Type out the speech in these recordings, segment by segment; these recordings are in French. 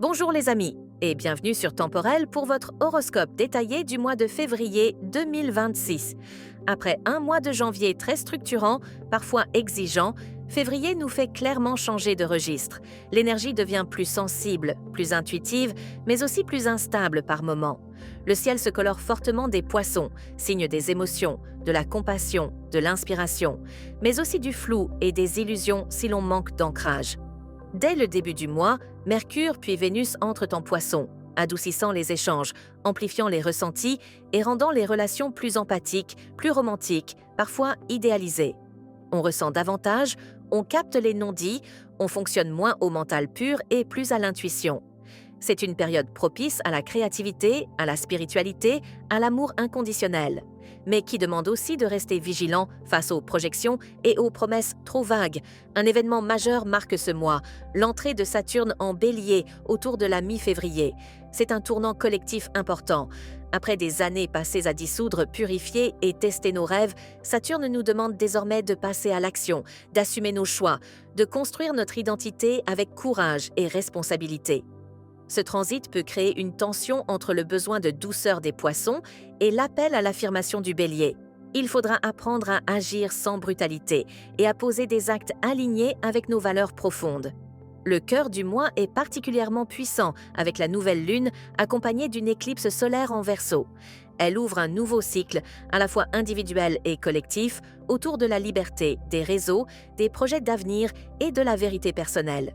Bonjour les amis et bienvenue sur Temporel pour votre horoscope détaillé du mois de février 2026. Après un mois de janvier très structurant, parfois exigeant, février nous fait clairement changer de registre. L'énergie devient plus sensible, plus intuitive, mais aussi plus instable par moments. Le ciel se colore fortement des poissons, signe des émotions, de la compassion, de l'inspiration, mais aussi du flou et des illusions si l'on manque d'ancrage. Dès le début du mois, Mercure puis Vénus entrent en Poisson, adoucissant les échanges, amplifiant les ressentis et rendant les relations plus empathiques, plus romantiques, parfois idéalisées. On ressent davantage, on capte les non-dits, on fonctionne moins au mental pur et plus à l'intuition. C'est une période propice à la créativité, à la spiritualité, à l'amour inconditionnel, mais qui demande aussi de rester vigilant face aux projections et aux promesses trop vagues. Un événement majeur marque ce mois, l'entrée de Saturne en Bélier autour de la mi-février. C'est un tournant collectif important. Après des années passées à dissoudre, purifier et tester nos rêves, Saturne nous demande désormais de passer à l'action, d'assumer nos choix, de construire notre identité avec courage et responsabilité. Ce transit peut créer une tension entre le besoin de douceur des poissons et l'appel à l'affirmation du bélier. Il faudra apprendre à agir sans brutalité et à poser des actes alignés avec nos valeurs profondes. Le cœur du mois est particulièrement puissant avec la nouvelle lune accompagnée d'une éclipse solaire en Verseau. Elle ouvre un nouveau cycle, à la fois individuel et collectif, autour de la liberté, des réseaux, des projets d'avenir et de la vérité personnelle.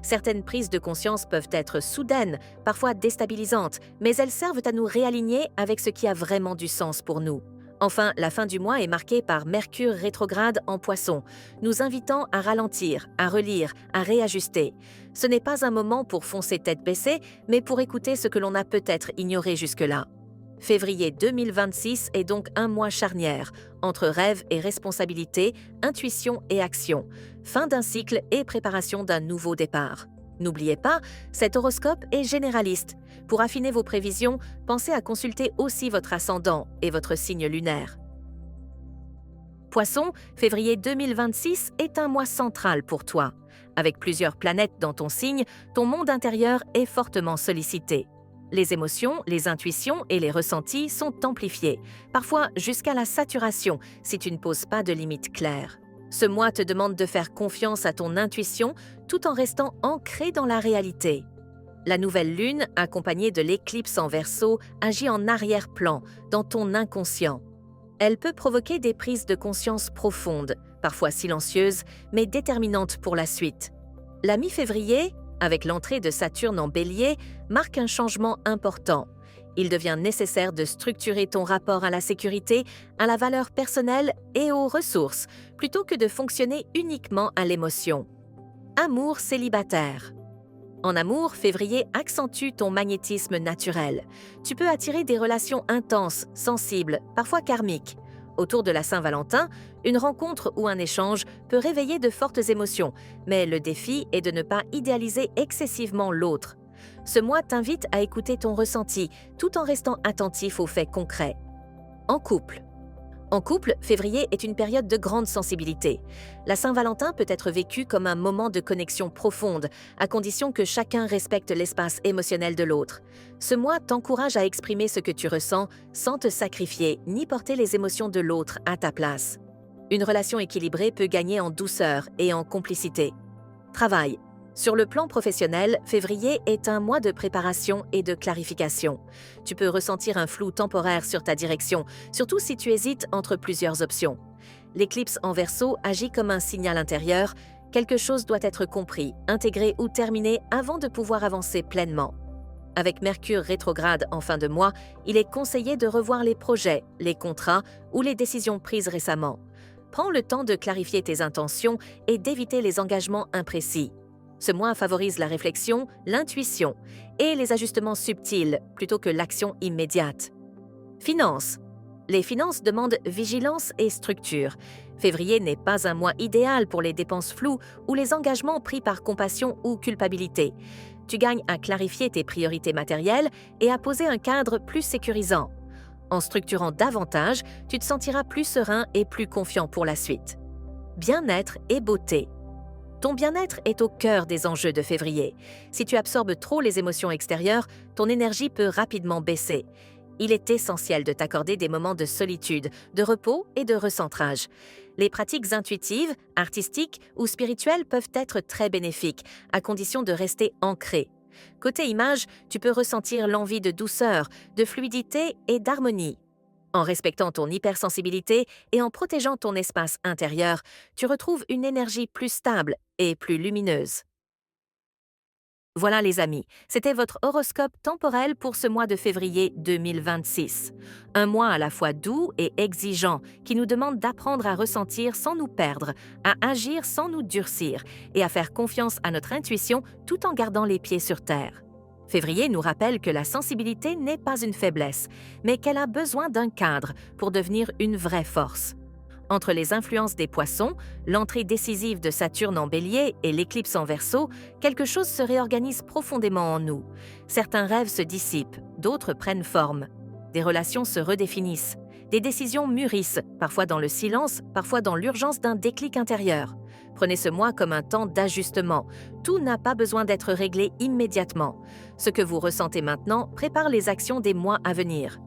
Certaines prises de conscience peuvent être soudaines, parfois déstabilisantes, mais elles servent à nous réaligner avec ce qui a vraiment du sens pour nous. Enfin, la fin du mois est marquée par Mercure rétrograde en Poisson, nous invitant à ralentir, à relire, à réajuster. Ce n'est pas un moment pour foncer tête baissée, mais pour écouter ce que l'on a peut-être ignoré jusque-là. Février 2026 est donc un mois charnière, entre rêve et responsabilité, intuition et action, fin d'un cycle et préparation d'un nouveau départ. N'oubliez pas, cet horoscope est généraliste. Pour affiner vos prévisions, pensez à consulter aussi votre ascendant et votre signe lunaire. Poisson, février 2026 est un mois central pour toi. Avec plusieurs planètes dans ton signe, ton monde intérieur est fortement sollicité. Les émotions, les intuitions et les ressentis sont amplifiés, parfois jusqu'à la saturation si tu ne poses pas de limites claires. Ce mois te demande de faire confiance à ton intuition tout en restant ancré dans la réalité. La nouvelle lune, accompagnée de l'éclipse en Verseau, agit en arrière-plan, dans ton inconscient. Elle peut provoquer des prises de conscience profondes, parfois silencieuses, mais déterminantes pour la suite. La mi-février, avec l'entrée de Saturne en Bélier, marque un changement important. Il devient nécessaire de structurer ton rapport à la sécurité, à la valeur personnelle et aux ressources, plutôt que de fonctionner uniquement à l'émotion. Amour célibataire. En amour, février accentue ton magnétisme naturel. Tu peux attirer des relations intenses, sensibles, parfois karmiques. Autour de la Saint-Valentin, une rencontre ou un échange peut réveiller de fortes émotions, mais le défi est de ne pas idéaliser excessivement l'autre. Ce mois t'invite à écouter ton ressenti, tout en restant attentif aux faits concrets. En couple. En couple, février est une période de grande sensibilité. La Saint-Valentin peut être vécue comme un moment de connexion profonde, à condition que chacun respecte l'espace émotionnel de l'autre. Ce mois t'encourage à exprimer ce que tu ressens sans te sacrifier ni porter les émotions de l'autre à ta place. Une relation équilibrée peut gagner en douceur et en complicité. Travail. Sur le plan professionnel, février est un mois de préparation et de clarification. Tu peux ressentir un flou temporaire sur ta direction, surtout si tu hésites entre plusieurs options. L'éclipse en Verseau agit comme un signal intérieur. Quelque chose doit être compris, intégré ou terminé avant de pouvoir avancer pleinement. Avec Mercure rétrograde en fin de mois, il est conseillé de revoir les projets, les contrats ou les décisions prises récemment. Prends le temps de clarifier tes intentions et d'éviter les engagements imprécis. Ce mois favorise la réflexion, l'intuition et les ajustements subtils plutôt que l'action immédiate. Finances. Les finances demandent vigilance et structure. Février n'est pas un mois idéal pour les dépenses floues ou les engagements pris par compassion ou culpabilité. Tu gagnes à clarifier tes priorités matérielles et à poser un cadre plus sécurisant. En structurant davantage, tu te sentiras plus serein et plus confiant pour la suite. Bien-être et beauté. Ton bien-être est au cœur des enjeux de février. Si tu absorbes trop les émotions extérieures, ton énergie peut rapidement baisser. Il est essentiel de t'accorder des moments de solitude, de repos et de recentrage. Les pratiques intuitives, artistiques ou spirituelles peuvent être très bénéfiques, à condition de rester ancré. Côté image, tu peux ressentir l'envie de douceur, de fluidité et d'harmonie. En respectant ton hypersensibilité et en protégeant ton espace intérieur, tu retrouves une énergie plus stable et plus lumineuse. Voilà les amis, c'était votre horoscope temporel pour ce mois de février 2026. Un mois à la fois doux et exigeant qui nous demande d'apprendre à ressentir sans nous perdre, à agir sans nous durcir et à faire confiance à notre intuition tout en gardant les pieds sur terre. Février nous rappelle que la sensibilité n'est pas une faiblesse, mais qu'elle a besoin d'un cadre pour devenir une vraie force. Entre les influences des poissons, l'entrée décisive de Saturne en Bélier et l'éclipse en Verseau, quelque chose se réorganise profondément en nous. Certains rêves se dissipent, d'autres prennent forme. Des relations se redéfinissent. Des décisions mûrissent, parfois dans le silence, parfois dans l'urgence d'un déclic intérieur. Prenez ce mois comme un temps d'ajustement. Tout n'a pas besoin d'être réglé immédiatement. Ce que vous ressentez maintenant prépare les actions des mois à venir.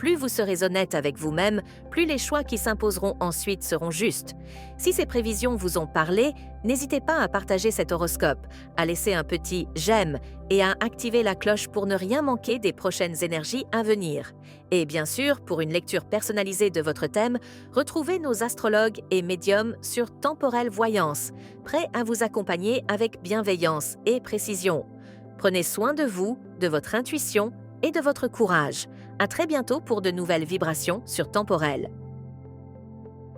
Plus vous serez honnête avec vous-même, plus les choix qui s'imposeront ensuite seront justes. Si ces prévisions vous ont parlé, n'hésitez pas à partager cet horoscope, à laisser un petit « j'aime » et à activer la cloche pour ne rien manquer des prochaines énergies à venir. Et bien sûr, pour une lecture personnalisée de votre thème, retrouvez nos astrologues et médiums sur Temporelle Voyance, prêts à vous accompagner avec bienveillance et précision. Prenez soin de vous, de votre intuition et de votre courage. À très bientôt pour de nouvelles vibrations sur Temporelle.